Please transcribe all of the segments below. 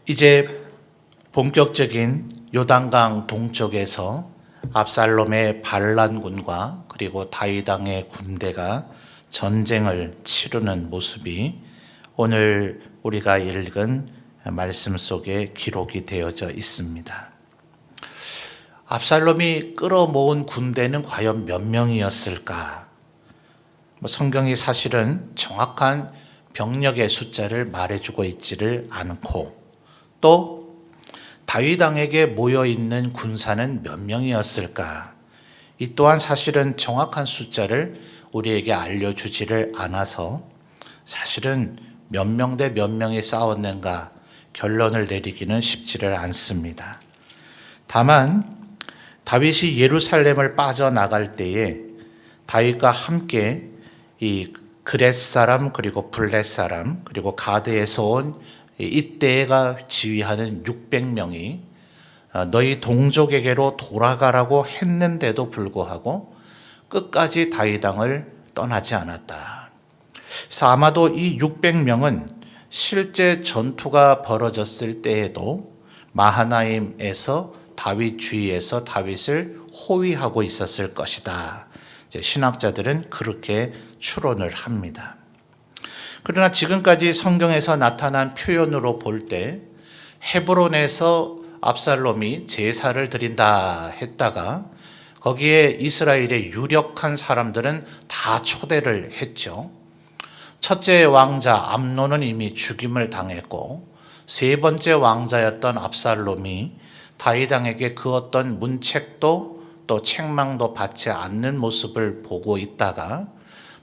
이제 본격적인 요단강 동쪽에서 압살롬의 반란군과 그리고 다윗 왕의 군대가 전쟁을 치르는 모습이 오늘 우리가 읽은 말씀 속에 기록이 되어져 있습니다. 압살롬이 끌어모은 군대는 과연 몇 명이었을까? 성경이 사실은 정확한 병력의 숫자를 말해주고 있지를 않고, 또 다윗 왕에게 모여있는 군사는 몇 명이었을까? 이 또한 사실은 정확한 숫자를 우리에게 알려주지를 않아서 사실은 몇 명 대 몇 명이 싸웠는가 결론을 내리기는 쉽지를 않습니다. 다만 다윗이 예루살렘을 빠져나갈 때에 다윗과 함께 이 그렛 사람 그리고 블렛 사람 그리고 가드에서 온 이때가 지휘하는 600명이 너희 동족에게로 돌아가라고 했는데도 불구하고 끝까지 다윗 왕을 떠나지 않았다. 그래서 아마도 이 600명은 실제 전투가 벌어졌을 때에도 마하나임에서 다윗 주위에서 다윗을 호위하고 있었을 것이다. 신학자들은 그렇게 추론을 합니다. 그러나 지금까지 성경에서 나타난 표현으로 볼 때 헤브론에서 압살롬이 제사를 드린다 했다가 거기에 이스라엘의 유력한 사람들은 다 초대를 했죠. 첫째 왕자 암논은 이미 죽임을 당했고 세 번째 왕자였던 압살롬이 다윗 왕에게 그 어떤 문책도 또 책망도 받지 않는 모습을 보고 있다가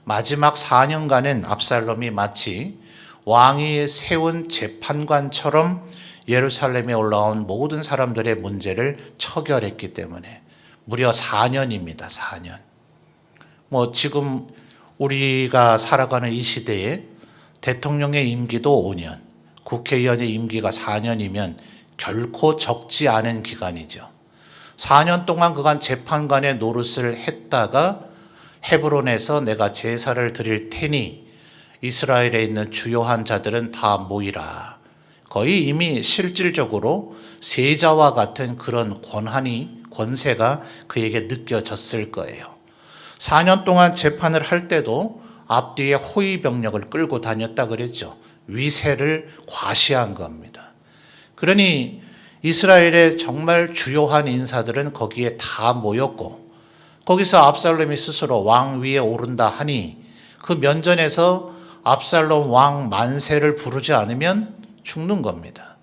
마지막 4년간은 압살롬이 마치 왕이 세운 재판관처럼 예루살렘에 올라온 모든 사람들의 문제를 처결했기 때문에 무려 4년입니다. 4년. 지금 우리가 살아가는 이 시대에 대통령의 임기도 5년, 국회의원의 임기가 4년이면 결코 적지 않은 기간이죠. 4년 동안 그간 재판관의 노릇을 했다가 헤브론에서 내가 제사를 드릴 테니 이스라엘에 있는 주요한 자들은 다 모이라. 거의 이미 실질적으로 세자와 같은 그런 권세가 그에게 느껴졌을 거예요. 4년 동안 재판을 할 때도 앞뒤에 호위 병력을 끌고 다녔다 그랬죠. 위세를 과시한 겁니다. 그러니 이스라엘의 정말 주요한 인사들은 거기에 다 모였고 거기서 압살롬이 스스로 왕 위에 오른다 하니 그 면전에서 압살롬 왕 만세를 부르지 않으면 죽는 겁니다.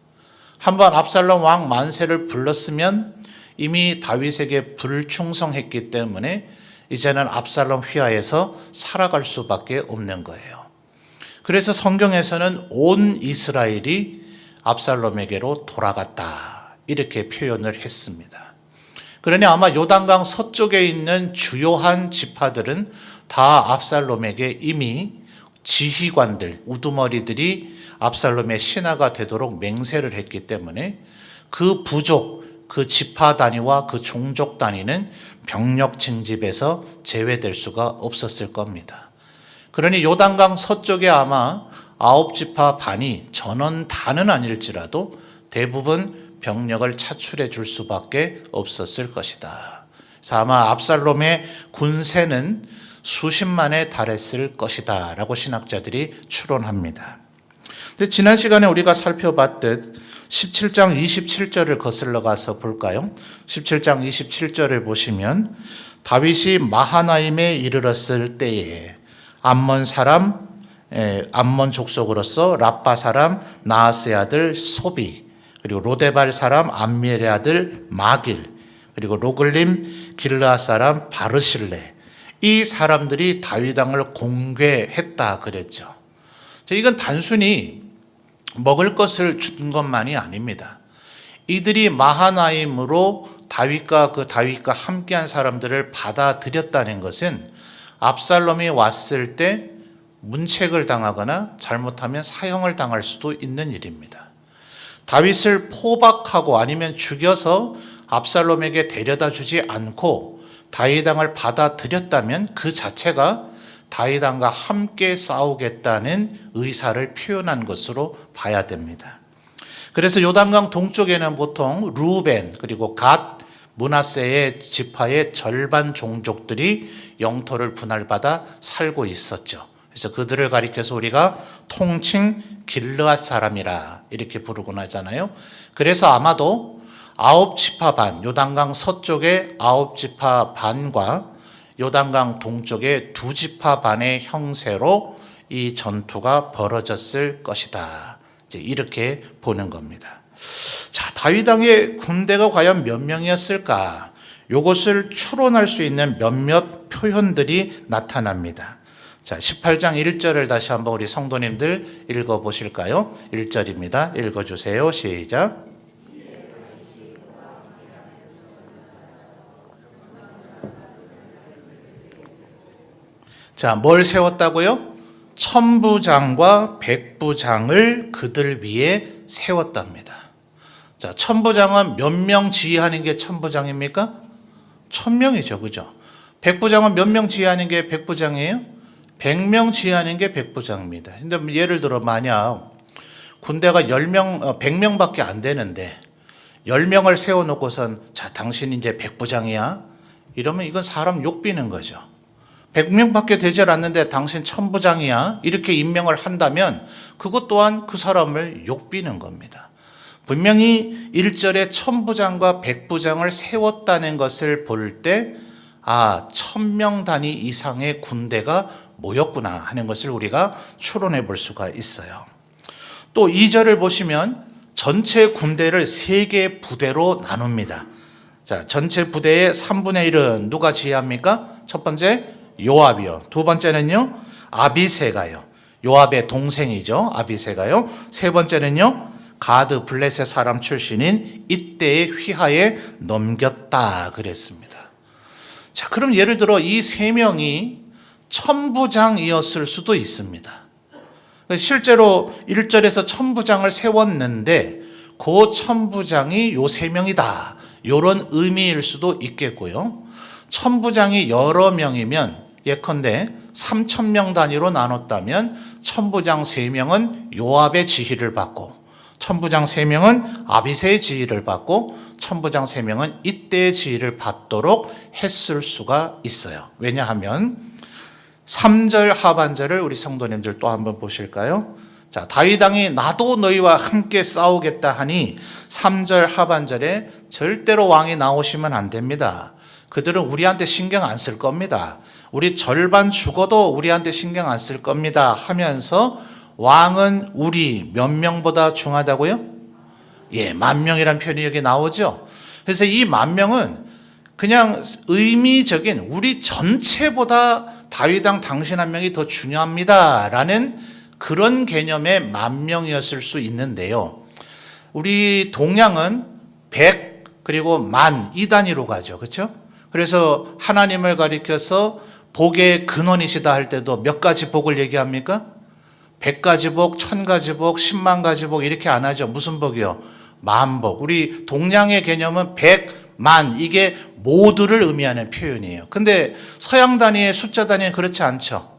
한번 압살롬 왕 만세를 불렀으면 이미 다윗에게 불충성했기 때문에 이제는 압살롬 휘하에서 살아갈 수밖에 없는 거예요. 그래서 성경에서는 온 이스라엘이 압살롬에게로 돌아갔다 이렇게 표현을 했습니다. 그러니 아마 요단강 서쪽에 있는 주요한 지파들은 다 압살롬에게 이미 지휘관들, 우두머리들이 압살롬의 신하가 되도록 맹세를 했기 때문에 그 부족, 그 지파 단위와 그 종족 단위는 병력 징집에서 제외될 수가 없었을 겁니다. 그러니 요단강 서쪽에 아마 9지파 반이 전원 다는 아닐지라도 대부분 병력을 차출해 줄 수밖에 없었을 것이다. 그래서 아마 압살롬의 군세는 수십만에 달했을 것이다 라고 신학자들이 추론합니다. 근데 지난 시간에 우리가 살펴봤듯 17장 27절을 거슬러 가서 볼까요? 17장 27절을 보시면 다윗이 마하나임에 이르렀을 때에 암몬 족속으로서 라빠 사람 나하스의 아들 소비, 그리고 로데발 사람 암미엘의 아들 마길, 그리고 로글림 길르앗 사람 바르실레, 이 사람들이 다윗 왕을 공개했다 그랬죠. 이건 단순히 먹을 것을 준 것만이 아닙니다. 이들이 마하나임으로 다윗과 함께한 사람들을 받아들였다는 것은 압살롬이 왔을 때 문책을 당하거나 잘못하면 사형을 당할 수도 있는 일입니다. 다윗을 포박하고 아니면 죽여서 압살롬에게 데려다 주지 않고 다윗 왕을 받아들였다면 그 자체가 다윗 왕과 함께 싸우겠다는 의사를 표현한 것으로 봐야 됩니다. 그래서 요단강 동쪽에는 보통 루벤 그리고 갓, 므낫세의 지파의 절반 종족들이 영토를 분할받아 살고 있었죠. 그래서 그들을 가리켜서 우리가 통칭 길르앗 사람이라 이렇게 부르곤 하잖아요. 그래서 아마도 9지파 반, 요단강 서쪽의 9지파 반과 요단강 동쪽의 2지파 반의 형세로 이 전투가 벌어졌을 것이다. 이제 이렇게 보는 겁니다. 자, 다윗 왕의 군대가 과연 몇 명이었을까? 이것을 추론할 수 있는 몇몇 표현들이 나타납니다. 자, 18장 1절을 다시 한번 우리 성도님들 읽어 보실까요? 1절입니다. 읽어 주세요. 시작. 자, 뭘 세웠다고요? 천부장과 백부장을 그들 위에 세웠답니다. 자, 천부장은 몇 명 지휘하는 게 천부장입니까? 1000명이죠. 그죠? 백부장은 몇 명 지휘하는 게 백부장이에요? 100명 지휘하는 게 백부장입니다. 근데 예를 들어 만약 군대가 100명밖에 안 되는데 10명을 세워놓고선 자, 당신 이제 백부장이야? 이러면 이건 사람 욕비는 거죠. 100명밖에 되질 않는데 당신 천부장이야? 이렇게 임명을 한다면 그것 또한 그 사람을 욕비는 겁니다. 분명히 1절에 천부장과 백부장을 세웠다는 것을 볼 때 1000명 단위 이상의 군대가 모였구나 하는 것을 우리가 추론해 볼 수가 있어요. 또 2절을 보시면 전체 군대를 3개 부대로 나눕니다. 자, 전체 부대의 3분의 1은 누가 지휘합니까? 첫 번째 요압이요. 두 번째는요 아비새가요. 요압의 동생이죠. 아비새가요. 세 번째는요 가드 블레셋 사람 출신인 이때의 휘하에 넘겼다 그랬습니다. 자, 그럼 예를 들어 이 3명이 천부장이었을 수도 있습니다. 실제로 1절에서 천부장을 세웠는데 그 천부장이 요 3명이다. 이런 의미일 수도 있겠고요. 천부장이 여러 명이면 예컨대 3000명 단위로 나눴다면 천부장 3명은 요압의 지휘를 받고 천부장 3명은 아비새의 지휘를 받고 천부장 3명은 이때의 지휘를 받도록 했을 수가 있어요. 왜냐하면 3절 하반절을 우리 성도님들 또 한번 보실까요? 자, 다윗 왕이 나도 너희와 함께 싸우겠다 하니 3절 하반절에 절대로 왕이 나오시면 안 됩니다. 그들은 우리한테 신경 안 쓸 겁니다. 우리 절반 죽어도 우리한테 신경 안 쓸 겁니다 하면서 왕은 우리 몇 명보다 중하다고요? 예, 10,000명이라는 표현이 여기 나오죠. 그래서 이 10,000명은 그냥 의미적인 우리 전체보다 다윗 왕 당신 한 명이 더 중요합니다 라는 그런 개념의 10,000명이었을 수 있는데요. 우리 동양은 100 그리고 10,000 이 단위로 가죠. 그렇죠? 그래서 하나님을 가리켜서 복의 근원이시다 할 때도 몇 가지 복을 얘기합니까? 100가지 복, 1000가지 복, 10만 가지 복 이렇게 안 하죠. 무슨 복이요? 만복. 우리 동양의 개념은 100, 10,000 이게 모두를 의미하는 표현이에요. 근데 서양 단위의 숫자 단위는 그렇지 않죠.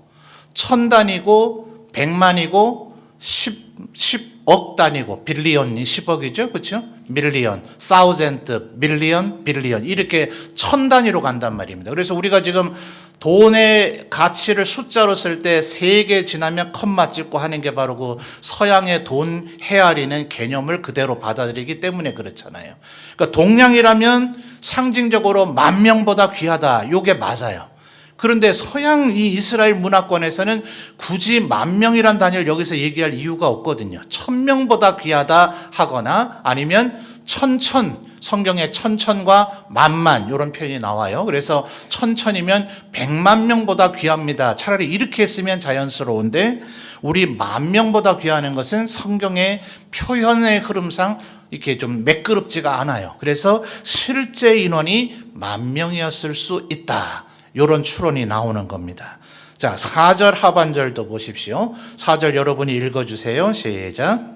1000단위고 100만이고 10억 단위고 빌리언이 10억이죠. 그렇죠? 밀리언, 사우젠트, 밀리언, 빌리언 이렇게 1000단위로 간단 말입니다. 그래서 우리가 지금 돈의 가치를 숫자로 쓸 때 3개 지나면 컴마 찍고 하는 게 바로 그 서양의 돈 헤아리는 개념을 그대로 받아들이기 때문에 그렇잖아요. 그러니까 동양이라면 상징적으로 10,000명보다 귀하다. 이게 맞아요. 그런데 서양 이 이스라엘 문화권에서는 굳이 10,000명이란 단위를 여기서 얘기할 이유가 없거든요. 1000명보다 귀하다 하거나 아니면 천천, 성경에 천천과 만만 이런 표현이 나와요. 그래서 천천이면 100만 명보다 귀합니다. 차라리 이렇게 했으면 자연스러운데 우리 10,000명보다 귀하는 것은 성경의 표현의 흐름상 이렇게 좀 매끄럽지가 않아요. 그래서 실제 인원이 10,000명이었을 수 있다. 이런 추론이 나오는 겁니다. 자, 4절 하반절도 보십시오. 4절 여러분이 읽어주세요. 시작.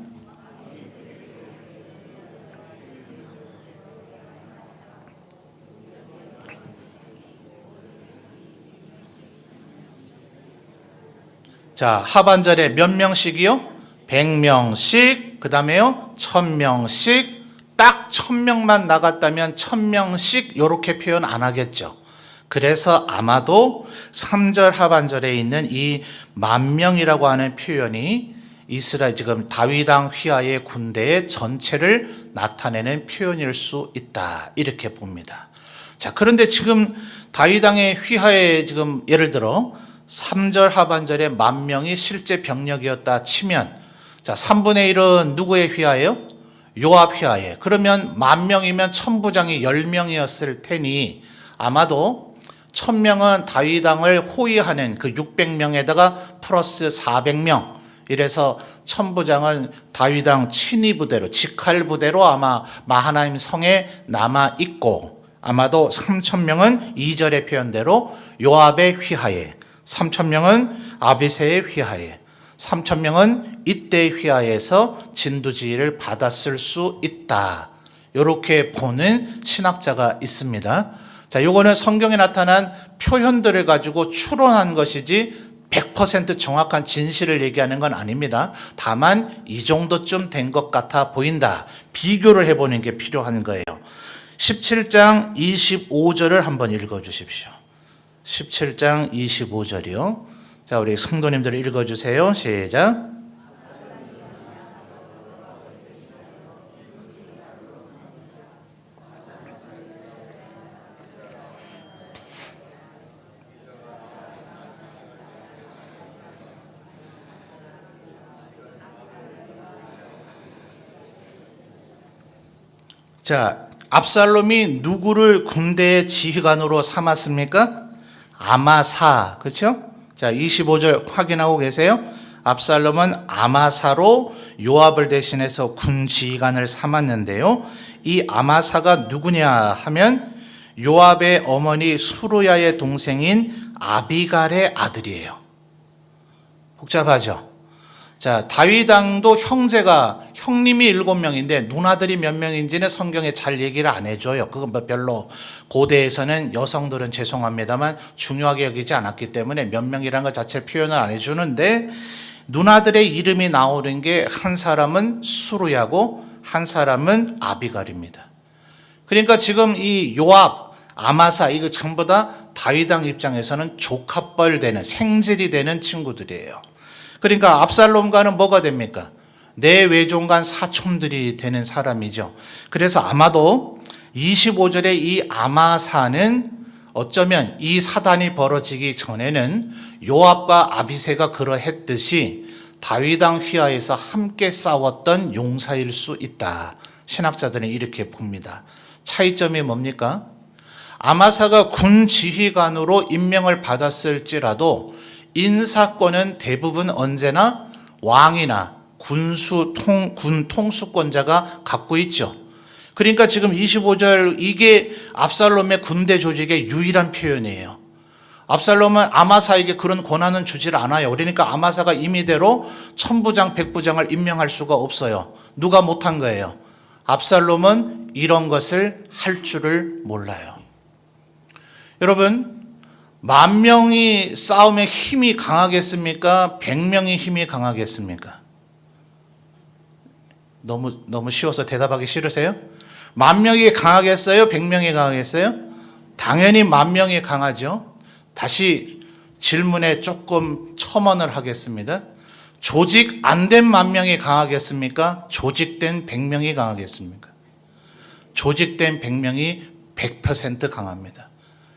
자, 하반절에 몇 명씩이요? 100명씩, 그 다음에요, 1000명씩, 딱 1000명만 나갔다면 1000명씩 이렇게 표현 안 하겠죠. 그래서 아마도 3절 하반절에 있는 이 10,000명이라고 하는 표현이 이스라엘 지금 다윗 왕 휘하의 군대의 전체를 나타내는 표현일 수 있다, 이렇게 봅니다. 자, 그런데 지금 다윗 왕의 휘하에 지금 예를 들어 3절 하반절에 10,000명이 실제 병력이었다 치면, 자, 3분의 1은 누구의 휘하예요? 요압 휘하에. 그러면 10,000명이면 천부장이 10명이었을 테니 아마도 1000명은 다윗 왕을 호위하는 그 600명에다가 플러스 400명, 이래서 천부장은 다윗 왕 친위 부대로, 직할 부대로 아마 마하나임 성에 남아 있고, 아마도 3,000명은 2절의 표현대로 요압의 휘하에, 3,000명은 아비새의 휘하에, 3,000명은 이때의 휘하에서 진두지휘를 받았을 수 있다, 이렇게 보는 신학자가 있습니다. 자, 요거는 성경에 나타난 표현들을 가지고 추론한 것이지 100% 정확한 진실을 얘기하는 건 아닙니다. 다만 이 정도쯤 된 것 같아 보인다, 비교를 해보는 게 필요한 거예요. 17장 25절을 한번 읽어주십시오. 17장 25절이요. 자, 우리 성도님들 읽어주세요. 시작. 자, 압살롬이 누구를 군대의 지휘관으로 삼았습니까? 아마사, 그렇죠? 자, 25절 확인하고 계세요? 압살롬은 아마사로 요압을 대신해서 군 지휘관을 삼았는데요. 이 아마사가 누구냐 하면 요압의 어머니 수르야의 동생인 아비갈의 아들이에요. 복잡하죠? 자, 다윗 왕도 형님이 7명인데 누나들이 몇 명인지는 성경에 잘 얘기를 안 해줘요. 그건 뭐 별로 고대에서는 여성들은 죄송합니다만 중요하게 여기지 않았기 때문에 몇 명이라는 것 자체를 표현을 안 해주는데, 누나들의 이름이 나오는 게 한 사람은 수르야고 한 사람은 아비갈입니다. 그러니까 지금 이 요압, 아마사, 이거 전부 다 다윗 왕 입장에서는 조카뻘 되는, 생질이 되는 친구들이에요. 그러니까 압살롬과는 뭐가 됩니까? 내 외종간 사촌들이 되는 사람이죠. 그래서 아마도 25절에 이 아마사는 어쩌면 이 사단이 벌어지기 전에는 요압과 아비새가 그러했듯이 다윗 왕 휘하에서 함께 싸웠던 용사일 수 있다, 신학자들은 이렇게 봅니다. 차이점이 뭡니까? 아마사가 군 지휘관으로 임명을 받았을지라도 인사권은 대부분 언제나 왕이나 군 통수권자가 갖고 있죠. 그러니까 지금 25절, 이게 압살롬의 군대 조직의 유일한 표현이에요. 압살롬은 아마사에게 그런 권한은 주질 않아요. 그러니까 아마사가 임의대로 천부장, 백부장을 임명할 수가 없어요. 누가 못한 거예요? 압살롬은 이런 것을 할 줄을 몰라요. 여러분, 10,000명이 싸움에 힘이 강하겠습니까? 100명이 힘이 강하겠습니까? 너무 쉬워서 대답하기 싫으세요? 10,000명이 강하겠어요? 100명이 강하겠어요? 당연히 10,000명이 강하죠. 다시 질문에 조금 첨언을 하겠습니다. 조직 안 된 10,000명이 강하겠습니까? 조직된 100명이 강하겠습니까? 조직된 100명이 100% 강합니다.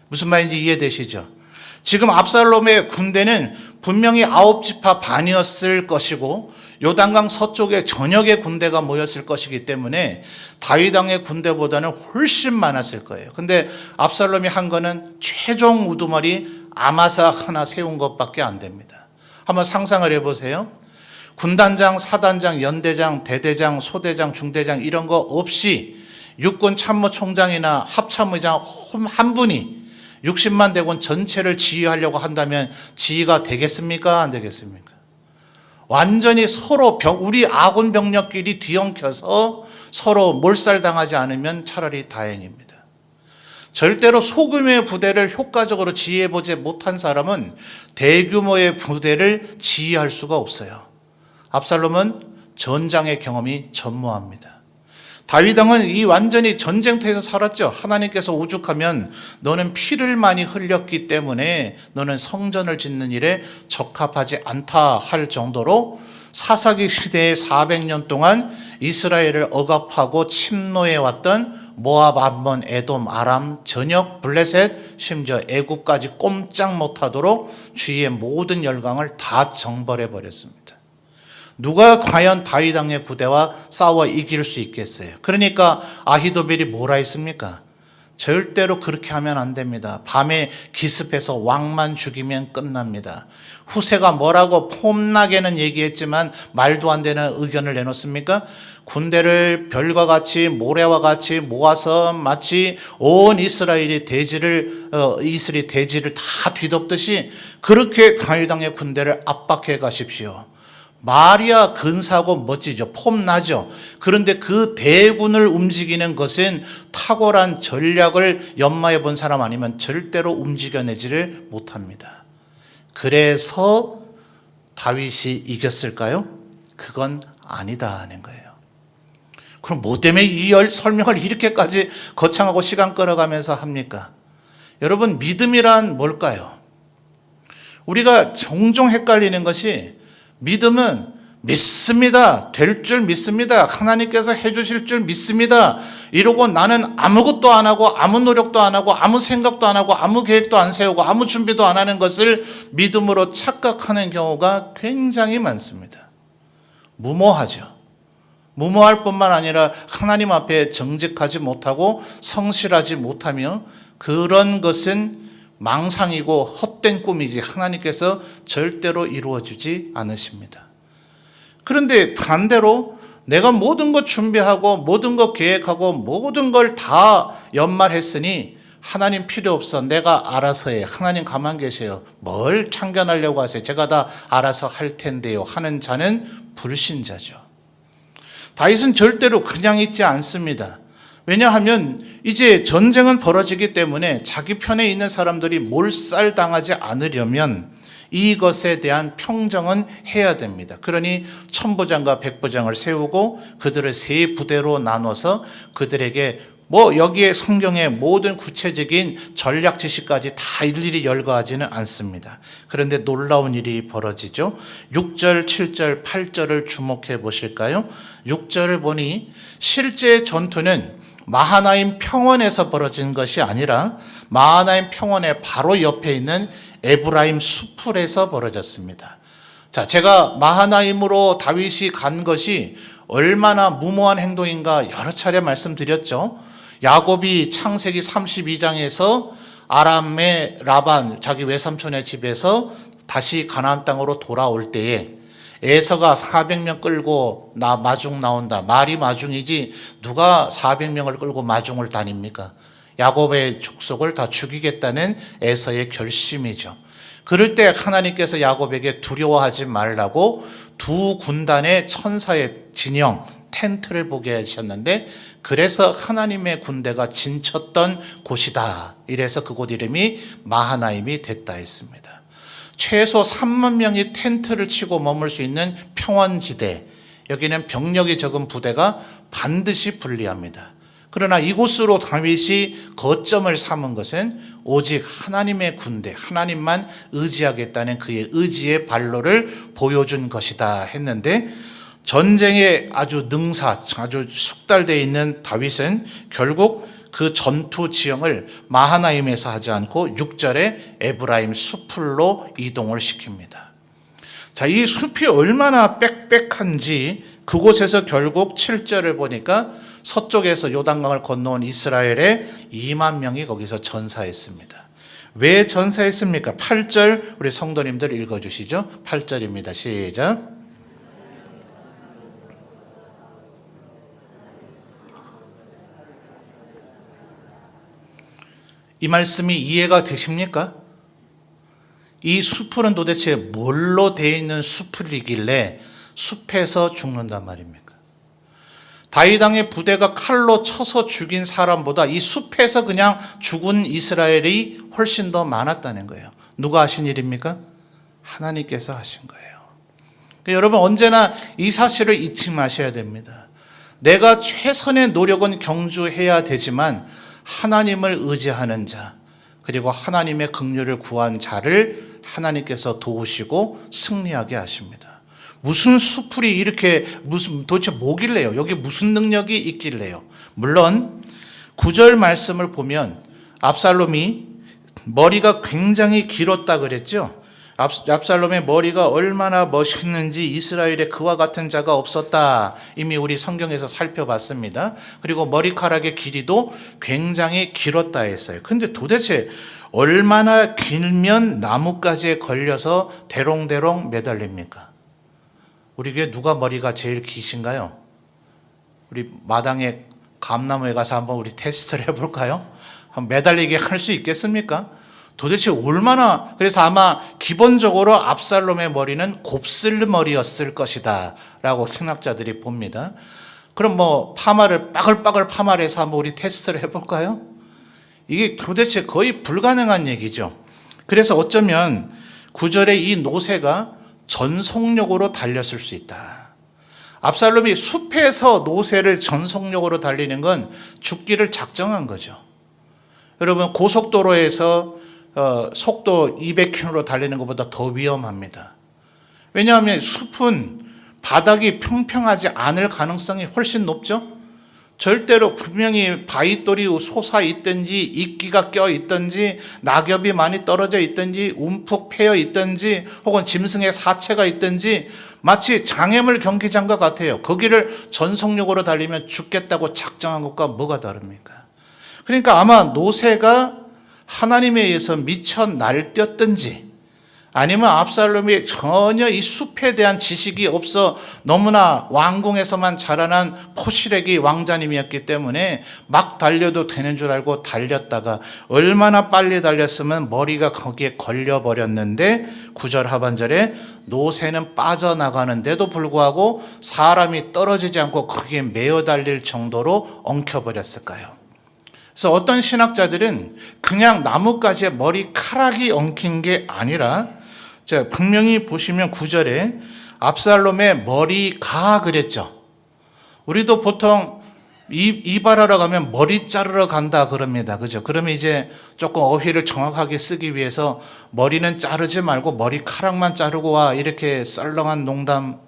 무슨 말인지 이해되시죠? 지금 압살롬의 군대는 분명히 9지파 반이었을 것이고 요단강 서쪽에 전역의 군대가 모였을 것이기 때문에 다윗 왕의 군대보다는 훨씬 많았을 거예요. 근데 압살롬이 한 거는 최종 우두머리 아마사 하나 세운 것밖에 안 됩니다. 한번 상상을 해보세요. 군단장, 사단장, 연대장, 대대장, 소대장, 중대장 이런 거 없이 육군 참모총장이나 합참의장 한 분이 60만 대군 전체를 지휘하려고 한다면 지휘가 되겠습니까? 안 되겠습니까? 완전히 서로 우리 아군 병력끼리 뒤엉켜서 서로 몰살당하지 않으면 차라리 다행입니다. 절대로 소규모의 부대를 효과적으로 지휘해보지 못한 사람은 대규모의 부대를 지휘할 수가 없어요. 압살롬은 전장의 경험이 전무합니다. 다윗 왕은 이 완전히 전쟁터에서 살았죠. 하나님께서 오죽하면 너는 피를 많이 흘렸기 때문에 너는 성전을 짓는 일에 적합하지 않다 할 정도로 사사기 시대의 400년 동안 이스라엘을 억압하고 침노해왔던 모압, 암몬, 에돔, 아람, 전역, 블레셋, 심지어 애굽까지 꼼짝 못하도록 주위의 모든 열강을 다 정벌해 버렸습니다. 누가 과연 다윗 왕의 부대와 싸워 이길 수 있겠어요? 그러니까 아히도벨이 뭐라 했습니까? 절대로 그렇게 하면 안 됩니다. 밤에 기습해서 왕만 죽이면 끝납니다. 후세가 뭐라고 폼나게는 얘기했지만 말도 안 되는 의견을 내놓습니까? 군대를 별과 같이 모래와 같이 모아서 마치 온 이스라엘이 대지를 다 뒤덮듯이 그렇게 다윗 왕의 군대를 압박해 가십시오. 말이야 근사하고 멋지죠. 폼나죠. 그런데 그 대군을 움직이는 것은 탁월한 전략을 연마해 본 사람 아니면 절대로 움직여내지를 못합니다. 그래서 다윗이 이겼을까요? 그건 아니다 하는 거예요. 그럼 뭐 때문에 이 설명을 이렇게까지 거창하고 시간 끌어가면서 합니까? 여러분, 믿음이란 뭘까요? 우리가 종종 헷갈리는 것이 믿음은 믿습니다. 될 줄 믿습니다. 하나님께서 해주실 줄 믿습니다. 이러고 나는 아무것도 안 하고 아무 노력도 안 하고 아무 생각도 안 하고 아무 계획도 안 세우고 아무 준비도 안 하는 것을 믿음으로 착각하는 경우가 굉장히 많습니다. 무모하죠. 무모할 뿐만 아니라 하나님 앞에 정직하지 못하고 성실하지 못하며 그런 것은 망상이고 헛된 꿈이지 하나님께서 절대로 이루어주지 않으십니다. 그런데 반대로 내가 모든 것 준비하고 모든 것 계획하고 모든 걸 다 연말했으니 하나님 필요 없어. 내가 알아서 해. 하나님 가만 계세요. 뭘 참견하려고 하세요. 제가 다 알아서 할 텐데요 하는 자는 불신자죠. 다윗은 절대로 그냥 있지 않습니다. 왜냐하면 이제 전쟁은 벌어지기 때문에 자기 편에 있는 사람들이 몰살당하지 않으려면 이것에 대한 평정은 해야 됩니다. 그러니 천부장과 백부장을 세우고 그들을 세 부대로 나눠서 그들에게 여기에 성경의 모든 구체적인 전략 지시까지 다 일일이 열거하지는 않습니다. 그런데 놀라운 일이 벌어지죠. 6절, 7절, 8절을 주목해 보실까요? 6절을 보니 실제 전투는 마하나임 평원에서 벌어진 것이 아니라 마하나임 평원의 바로 옆에 있는 에브라임 수풀에서 벌어졌습니다. 자, 제가 마하나임으로 다윗이 간 것이 얼마나 무모한 행동인가 여러 차례 말씀드렸죠. 야곱이 창세기 32장에서 아람의 라반 자기 외삼촌의 집에서 다시 가나안 땅으로 돌아올 때에 에서가 400명 끌고 마중 나온다. 말이 마중이지 누가 400명을 끌고 마중을 다닙니까? 야곱의 족속을 다 죽이겠다는 에서의 결심이죠. 그럴 때 하나님께서 야곱에게 두려워하지 말라고 두 군단의 천사의 진영, 텐트를 보게 하셨는데 그래서 하나님의 군대가 진쳤던 곳이다. 이래서 그곳 이름이 마하나임이 됐다 했습니다. 최소 3만 명이 텐트를 치고 머물 수 있는 평원지대, 여기는 병력이 적은 부대가 반드시 분리합니다. 그러나 이곳으로 다윗이 거점을 삼은 것은 오직 하나님의 군대, 하나님만 의지하겠다는 그의 의지의 발로를 보여준 것이다 했는데 전쟁에 아주 아주 숙달되어 있는 다윗은 결국 그 전투 지형을 마하나임에서 하지 않고 6절에 에브라임 수풀로 이동을 시킵니다. 자, 이 숲이 얼마나 빽빽한지 그곳에서 결국 7절을 보니까 서쪽에서 요단강을 건너온 이스라엘의 2만 명이 거기서 전사했습니다. 왜 전사했습니까? 8절 우리 성도님들 읽어주시죠. 8절입니다. 시작. 이 말씀이 이해가 되십니까? 이 수풀은 도대체 뭘로 되어 있는 수풀이길래 숲에서 죽는단 말입니까? 다윗 왕의 부대가 칼로 쳐서 죽인 사람보다 이 숲에서 그냥 죽은 이스라엘이 훨씬 더 많았다는 거예요. 누가 하신 일입니까? 하나님께서 하신 거예요. 여러분 언제나 이 사실을 잊지 마셔야 됩니다. 내가 최선의 노력은 경주해야 되지만 하나님을 의지하는 자, 그리고 하나님의 긍휼을 구한 자를 하나님께서 도우시고 승리하게 하십니다. 무슨 수풀이 이렇게 도대체 뭐길래요? 여기 무슨 능력이 있길래요? 물론 9절 말씀을 보면 압살롬이 머리가 굉장히 길었다 그랬죠. 압살롬의 머리가 얼마나 멋있는지 이스라엘에 그와 같은 자가 없었다. 이미 우리 성경에서 살펴봤습니다. 그리고 머리카락의 길이도 굉장히 길었다 했어요. 근데 도대체 얼마나 길면 나뭇가지에 걸려서 대롱대롱 매달립니까? 우리 교회 누가 머리가 제일 기신가요? 우리 마당에 감나무에 가서 한번 우리 테스트를 해볼까요? 한번 매달리게 할 수 있겠습니까? 도대체 얼마나, 그래서 아마 기본적으로 압살롬의 머리는 곱슬머리였을 것이다 라고 신학자들이 봅니다. 그럼 파마를 빠글빠글 파마를 해서 한번 우리 테스트를 해볼까요? 이게 도대체 거의 불가능한 얘기죠. 그래서 어쩌면 9절에 이 노새가 전속력으로 달렸을 수 있다. 압살롬이 숲에서 노새를 전속력으로 달리는 건 죽기를 작정한 거죠. 여러분 고속도로에서 속도 200km로 달리는 것보다 더 위험합니다. 왜냐하면 숲은 바닥이 평평하지 않을 가능성이 훨씬 높죠. 절대로 분명히 바위돌이 솟아 있든지 이끼가 껴 있든지 낙엽이 많이 떨어져 있든지 움푹 패여 있든지 혹은 짐승의 사체가 있든지 마치 장애물 경기장과 같아요. 거기를 전속력으로 달리면 죽겠다고 작정한 것과 뭐가 다릅니까? 그러니까 아마 노새가 하나님에 의해서 미쳐 날뛰었든지 아니면 압살롬이 전혀 이 숲에 대한 지식이 없어 너무나 왕궁에서만 자라난 포시래기 왕자님이었기 때문에 막 달려도 되는 줄 알고 달렸다가 얼마나 빨리 달렸으면 머리가 거기에 걸려버렸는데 9절 하반절에 노새는 빠져나가는데도 불구하고 사람이 떨어지지 않고 거기에 매어 달릴 정도로 엉켜버렸을까요? 그래서 어떤 신학자들은 그냥 나뭇가지에 머리카락이 엉킨 게 아니라 분명히 보시면 9절에 압살롬의 머리가 그랬죠. 우리도 보통 이발하러 가면 머리 자르러 간다 그럽니다. 그죠? 그러면 이제 조금 어휘를 정확하게 쓰기 위해서 머리는 자르지 말고 머리카락만 자르고 와 이렇게 썰렁한 농담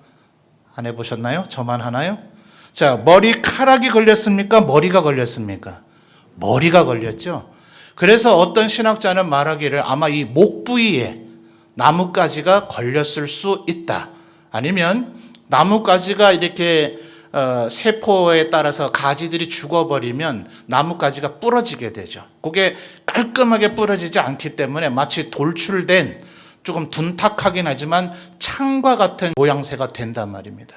안 해보셨나요? 저만 하나요? 자, 머리카락이 걸렸습니까? 머리가 걸렸습니까? 머리가 걸렸죠. 그래서 어떤 신학자는 말하기를 아마 이 목 부위에 나뭇가지가 걸렸을 수 있다. 아니면 나뭇가지가 이렇게 세포에 따라서 가지들이 죽어버리면 나뭇가지가 부러지게 되죠. 그게 깔끔하게 부러지지 않기 때문에 마치 돌출된 조금 둔탁하긴 하지만 창과 같은 모양새가 된단 말입니다.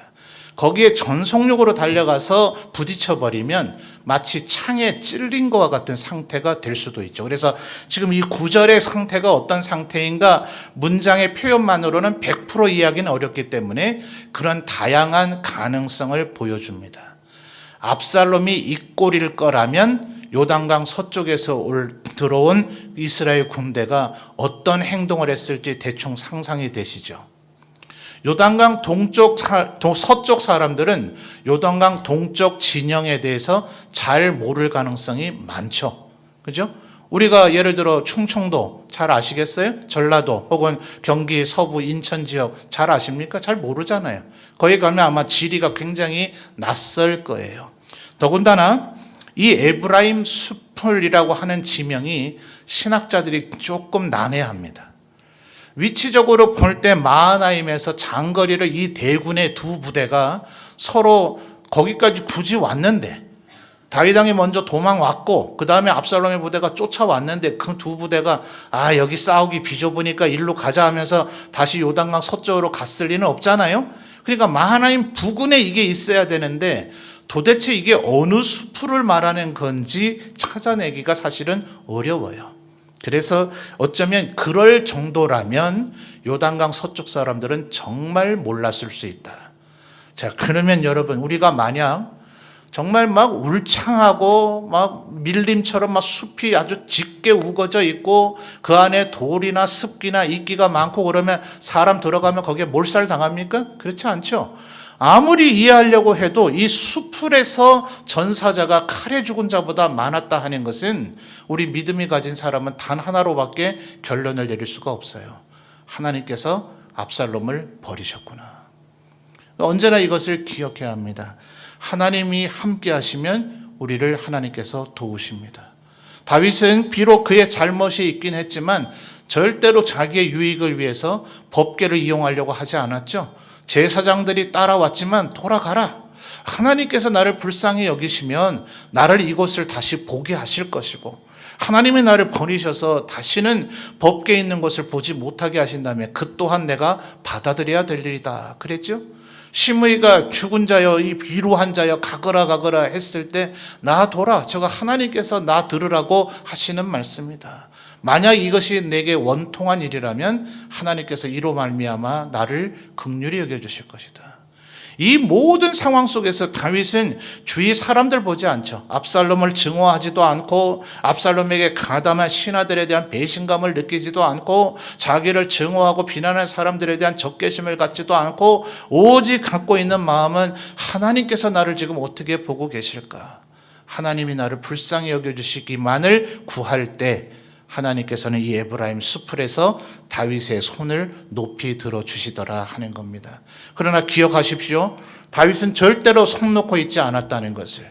거기에 전속력으로 달려가서 부딪혀버리면 마치 창에 찔린 것과 같은 상태가 될 수도 있죠. 그래서 지금 이 9절의 상태가 어떤 상태인가 문장의 표현만으로는 100% 이해하기는 어렵기 때문에 그런 다양한 가능성을 보여줍니다. 압살롬이 이 꼴일 거라면 요단강 서쪽에서 들어온 이스라엘 군대가 어떤 행동을 했을지 대충 상상이 되시죠. 요단강 서쪽 사람들은 요단강 동쪽 진영에 대해서 잘 모를 가능성이 많죠. 그죠? 우리가 예를 들어 충청도 잘 아시겠어요? 전라도 혹은 경기 서부 인천 지역 잘 아십니까? 잘 모르잖아요. 거기 가면 아마 지리가 굉장히 낯설 거예요. 더군다나 이 에브라임 숲을이라고 하는 지명이 신학자들이 조금 난해합니다. 위치적으로 볼 때 마하나임에서 장거리를 이 대군의 두 부대가 서로 거기까지 굳이 왔는데 다윗 왕이 먼저 도망왔고 그 다음에 압살롬의 부대가 쫓아왔는데 그 두 부대가 여기 싸우기 비좁으니까 일로 가자 하면서 다시 요단강 서쪽으로 갔을 리는 없잖아요. 그러니까 마하나임 부근에 이게 있어야 되는데 도대체 이게 어느 숲을 말하는 건지 찾아내기가 사실은 어려워요. 그래서 어쩌면 그럴 정도라면 요단강 서쪽 사람들은 정말 몰랐을 수 있다. 자, 그러면 여러분 우리가 만약 정말 막 울창하고 막 밀림처럼 막 숲이 아주 짙게 우거져 있고 그 안에 돌이나 습기나 이끼가 많고 그러면 사람 들어가면 거기에 몰살 당합니까? 그렇지 않죠. 아무리 이해하려고 해도 이 수풀에서 전사자가 칼에 죽은 자보다 많았다 하는 것은 우리 믿음이 가진 사람은 단 하나로밖에 결론을 내릴 수가 없어요. 하나님께서 압살롬을 버리셨구나. 언제나 이것을 기억해야 합니다. 하나님이 함께 하시면 우리를 하나님께서 도우십니다. 다윗은 비록 그의 잘못이 있긴 했지만 절대로 자기의 유익을 위해서 법궤를 이용하려고 하지 않았죠. 제사장들이 따라왔지만 돌아가라. 하나님께서 나를 불쌍히 여기시면 나를 이곳을 다시 보게 하실 것이고 하나님이 나를 버리셔서 다시는 법궤에 있는 것을 보지 못하게 하신다면 그 또한 내가 받아들여야 될 일이다. 그랬죠? 시므이가 죽은 자여 이 비루한 자여 가거라 했을 때 나 돌아 저거 하나님께서 나 들으라고 하시는 말씀이다. 만약 이것이 내게 원통한 일이라면 하나님께서 이로 말미암아 나를 긍휼히 여겨주실 것이다. 이 모든 상황 속에서 다윗은 주위 사람들 보지 않죠. 압살롬을 증오하지도 않고 압살롬에게 가담한 신하들에 대한 배신감을 느끼지도 않고 자기를 증오하고 비난하는 사람들에 대한 적개심을 갖지도 않고 오직 갖고 있는 마음은 하나님께서 나를 지금 어떻게 보고 계실까? 하나님이 나를 불쌍히 여겨주시기만을 구할 때 하나님께서는 이 에브라임 수풀에서 다윗의 손을 높이 들어주시더라 하는 겁니다. 그러나 기억하십시오. 다윗은 절대로 손 놓고 있지 않았다는 것을.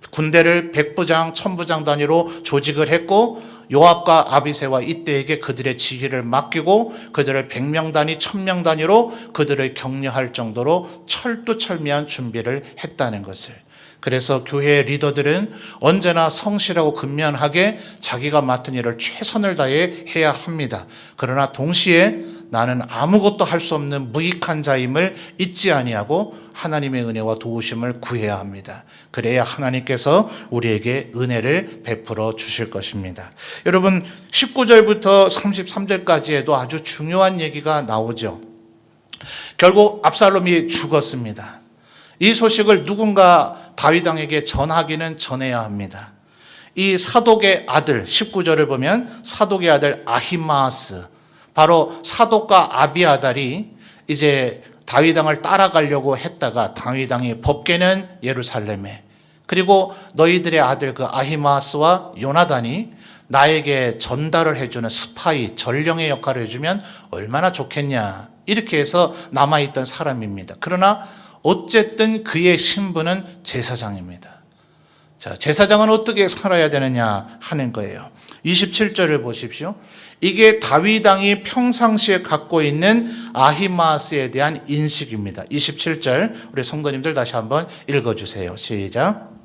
군대를 백부장, 천부장 단위로 조직을 했고 요압과 아비새와 이때에게 그들의 지휘를 맡기고 그들을 100명 단위, 1000명 단위로 그들을 격려할 정도로 철두철미한 준비를 했다는 것을. 그래서 교회의 리더들은 언제나 성실하고 근면하게 자기가 맡은 일을 최선을 다해 해야 합니다. 그러나 동시에 나는 아무것도 할 수 없는 무익한 자임을 잊지 아니하고 하나님의 은혜와 도우심을 구해야 합니다. 그래야 하나님께서 우리에게 은혜를 베풀어 주실 것입니다. 여러분 19절부터 33절까지에도 아주 중요한 얘기가 나오죠. 결국 압살롬이 죽었습니다. 이 소식을 누군가 다윗 왕에게 전하기는 전해야 합니다. 이 사독의 아들 19절을 보면 사독의 아들 아히마아스, 바로 사독과 아비아달이 이제 다윗 왕을 따라가려고 했다가 다윗 왕이 법궤는 예루살렘에, 그리고 너희들의 아들 그 아히마아스와 요나단이 나에게 전달을 해주는 스파이, 전령의 역할을 해주면 얼마나 좋겠냐, 이렇게 해서 남아있던 사람입니다. 그러나 어쨌든 그의 신분은 제사장입니다. 자, 제사장은 어떻게 살아야 되느냐 하는 거예요. 27절을 보십시오. 이게 다윗 왕이 평상시에 갖고 있는 아히마스에 대한 인식입니다. 27절 우리 성도님들 다시 한번 읽어주세요. 시작.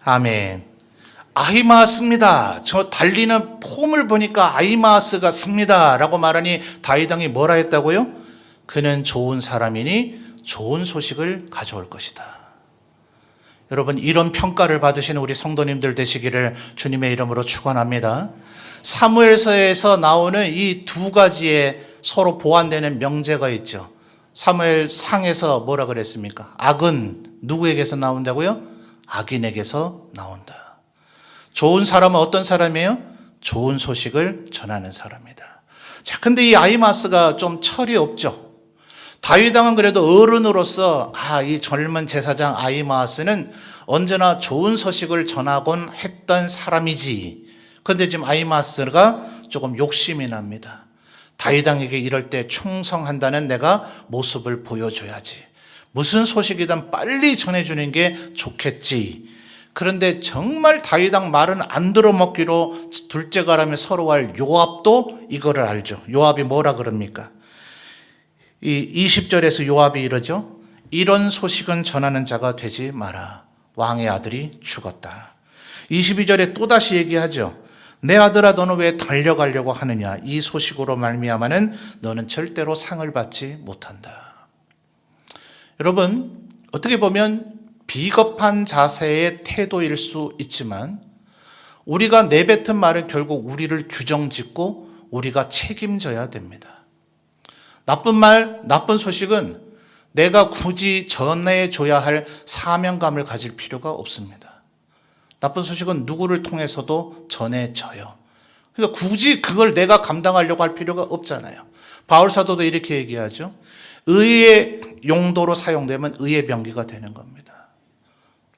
아멘. 아히마스입니다. 저 달리는 폼을 보니까 아히마스가 씁니다 라고 말하니 다윗 왕이 뭐라 했다고요? 그는 좋은 사람이니 좋은 소식을 가져올 것이다. 여러분, 이런 평가를 받으시는 우리 성도님들 되시기를 주님의 이름으로 축원합니다. 사무엘서에서 나오는 이 두 가지의 서로 보완되는 명제가 있죠. 사무엘 상에서 뭐라 그랬습니까? 악은 누구에게서 나온다고요? 악인에게서 나온다. 좋은 사람은 어떤 사람이에요? 좋은 소식을 전하는 사람이다. 자, 근데 이 아히마스가 좀 철이 없죠. 다윗 왕은 그래도 어른으로서 이 젊은 제사장 아히마스는 언제나 좋은 소식을 전하곤 했던 사람이지. 그런데 지금 아히마스가 조금 욕심이 납니다. 다윗 왕에게 이럴 때 충성한다는 내가 모습을 보여줘야지. 무슨 소식이든 빨리 전해주는 게 좋겠지. 그런데 정말 다윗 왕 말은 안 들어먹기로 둘째가라며 서로할 요압도 이거를 알죠. 요압이 뭐라 그럽니까? 이 20절에서 요압이 이러죠. 이런 소식은 전하는 자가 되지 마라. 왕의 아들이 죽었다. 22절에 또다시 얘기하죠. 내 아들아 너는 왜 달려가려고 하느냐. 이 소식으로 말미암아는 너는 절대로 상을 받지 못한다. 여러분, 어떻게 보면 비겁한 자세의 태도일 수 있지만 우리가 내뱉은 말은 결국 우리를 규정짓고 우리가 책임져야 됩니다. 나쁜 말, 나쁜 소식은 내가 굳이 전해줘야 할 사명감을 가질 필요가 없습니다. 나쁜 소식은 누구를 통해서도 전해져요. 그러니까 굳이 그걸 내가 감당하려고 할 필요가 없잖아요. 바울 사도도 이렇게 얘기하죠. 의의 용도로 사용되면 의의 병기가 되는 겁니다.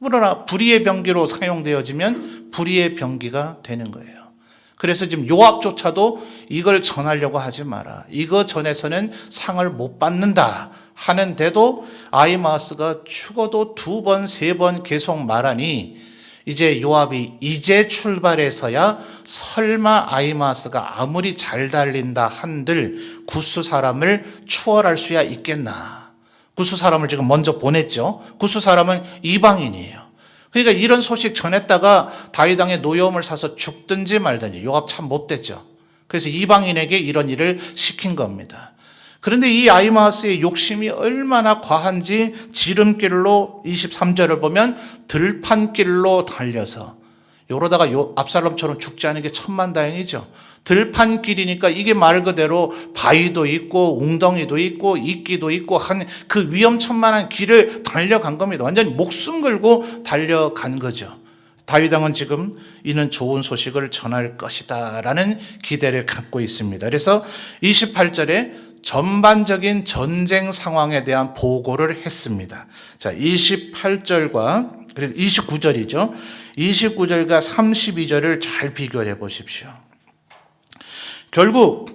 그러나 불의의 병기로 사용되어지면 불의의 병기가 되는 거예요. 그래서 지금 요압조차도 이걸 전하려고 하지 마라. 이거 전해서는 상을 못 받는다 하는데도 아히마아스가 죽어도 2번, 3번 계속 말하니 이제 요압이 이제 출발해서야 설마 아히마아스가 아무리 잘 달린다 한들 구스 사람을 추월할 수야 있겠나. 구스 사람을 지금 먼저 보냈죠. 구스 사람은 이방인이에요. 그러니까 이런 소식 전했다가 다윗 왕의 노여움을 사서 죽든지 말든지. 요압 참 못됐죠. 그래서 이방인에게 이런 일을 시킨 겁니다. 그런데 이 아히마아스의 욕심이 얼마나 과한지 지름길로 23절을 보면 들판길로 달려서 이러다가 압살롬처럼 죽지 않은 게 천만다행이죠. 들판길이니까 이게 말 그대로 바위도 있고 웅덩이도 있고 이끼도 있고 한 그 위험천만한 길을 달려간 겁니다. 완전히 목숨 걸고 달려간 거죠. 다윗 왕은 지금 이는 좋은 소식을 전할 것이다 라는 기대를 갖고 있습니다. 그래서 28절에 전반적인 전쟁 상황에 대한 보고를 했습니다. 자, 28절과 29절이죠. 29절과 32절을 잘 비교해 보십시오. 결국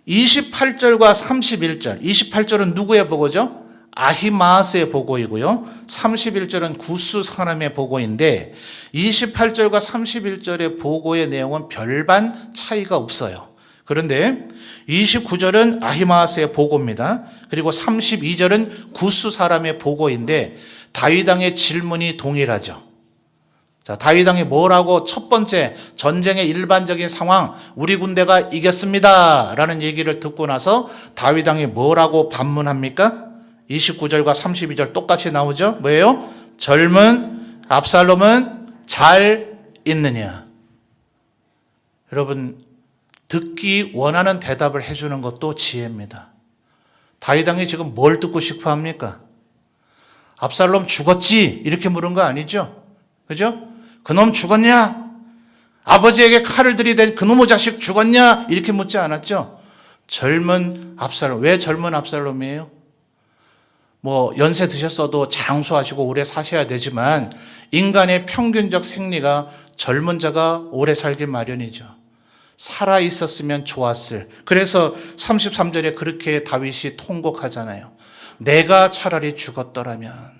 28절과 31절, 28절은 누구의 보고죠? 아히마아스의 보고이고요. 31절은 구스 사람의 보고인데 28절과 31절의 보고의 내용은 별반 차이가 없어요. 그런데 29절은 아히마아스의 보고입니다. 그리고 32절은 구스 사람의 보고인데 다윗 왕의 질문이 동일하죠. 자, 다윗 왕이 뭐라고 첫 번째 전쟁의 일반적인 상황, 우리 군대가 이겼습니다 라는 얘기를 듣고 나서 다윗 왕이 뭐라고 반문합니까? 29절과 32절 똑같이 나오죠. 뭐예요? 젊은 압살롬은 잘 있느냐. 여러분, 듣기 원하는 대답을 해주는 것도 지혜입니다. 다윗 왕이 지금 뭘 듣고 싶어 합니까? 압살롬 죽었지? 이렇게 물은 거 아니죠? 그죠? 그놈 죽었냐? 아버지에게 칼을 들이댄 그놈의 자식 죽었냐? 이렇게 묻지 않았죠? 젊은 압살롬. 왜 젊은 압살롬이에요? 뭐 연세 드셨어도 장수하시고 오래 사셔야 되지만 인간의 평균적 생리가 젊은 자가 오래 살기 마련이죠. 살아 있었으면 좋았을. 그래서 33절에 그렇게 다윗이 통곡하잖아요. 내가 차라리 죽었더라면.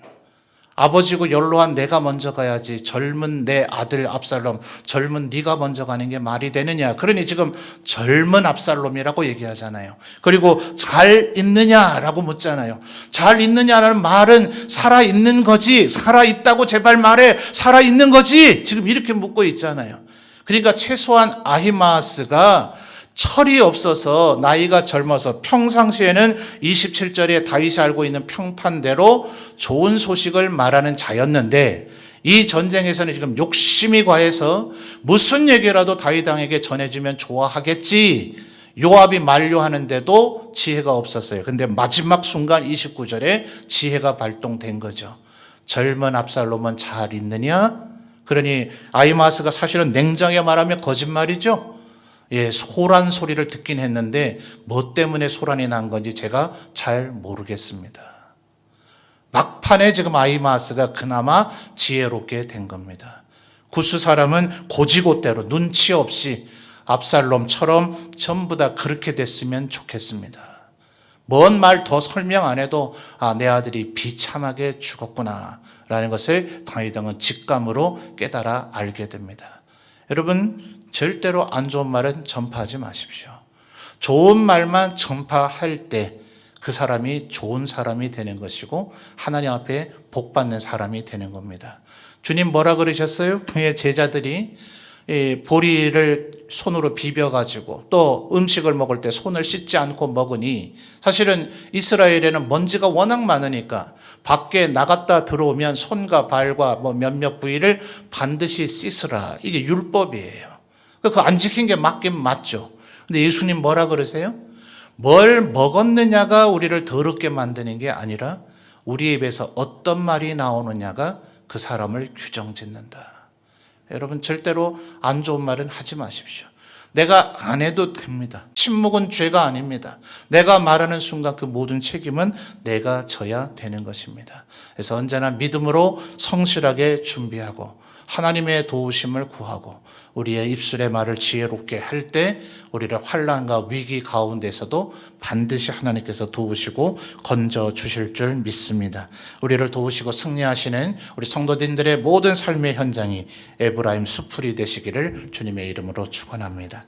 아버지고 연로한 내가 먼저 가야지. 젊은 내 아들 압살롬, 젊은 네가 먼저 가는 게 말이 되느냐. 그러니 지금 젊은 압살롬이라고 얘기하잖아요. 그리고 잘 있느냐라고 묻잖아요. 잘 있느냐라는 말은 살아있는 거지. 살아있다고 제발 말해. 살아있는 거지. 지금 이렇게 묻고 있잖아요. 그러니까 최소한 아히마아스가 철이 없어서 나이가 젊어서 평상시에는 27절에 다윗이 알고 있는 평판대로 좋은 소식을 말하는 자였는데 이 전쟁에서는 지금 욕심이 과해서 무슨 얘기라도 다윗 왕에게 전해주면 좋아하겠지. 요압이 만류하는데도 지혜가 없었어요. 근데 마지막 순간 29절에 지혜가 발동된 거죠. 젊은 압살롬은 잘 있느냐? 그러니 아히마아스가 사실은 냉정하게 말하면 거짓말이죠. 예, 소란 소리를 듣긴 했는데 뭐 때문에 소란이 난 건지 제가 잘 모르겠습니다. 막판에 지금 아히마아스가 그나마 지혜롭게 된 겁니다. 구스 사람은 고지고대로 눈치 없이 압살롬처럼 전부 다 그렇게 됐으면 좋겠습니다. 뭔 말 더 설명 안 해도 내 아들이 비참하게 죽었구나 라는 것을 다윗 왕은 직감으로 깨달아 알게 됩니다. 여러분, 절대로 안 좋은 말은 전파하지 마십시오. 좋은 말만 전파할 때 그 사람이 좋은 사람이 되는 것이고 하나님 앞에 복받는 사람이 되는 겁니다. 주님 뭐라 그러셨어요? 그의 제자들이 이 보리를 손으로 비벼가지고 또 음식을 먹을 때 손을 씻지 않고 먹으니 사실은 이스라엘에는 먼지가 워낙 많으니까 밖에 나갔다 들어오면 손과 발과 뭐 몇몇 부위를 반드시 씻으라. 이게 율법이에요. 그거 안 지킨 게 맞긴 맞죠. 근데 예수님 뭐라 그러세요? 뭘 먹었느냐가 우리를 더럽게 만드는 게 아니라 우리 입에서 어떤 말이 나오느냐가 그 사람을 규정짓는다. 여러분 절대로 안 좋은 말은 하지 마십시오. 내가 안 해도 됩니다. 침묵은 죄가 아닙니다. 내가 말하는 순간 그 모든 책임은 내가 져야 되는 것입니다. 그래서 언제나 믿음으로 성실하게 준비하고 하나님의 도우심을 구하고 우리의 입술의 말을 지혜롭게 할 때 우리를 환난과 위기 가운데서도 반드시 하나님께서 도우시고 건져 주실 줄 믿습니다. 우리를 도우시고 승리하시는 우리 성도님들의 모든 삶의 현장이 에브라임 수풀이 되시기를 주님의 이름으로 축원합니다.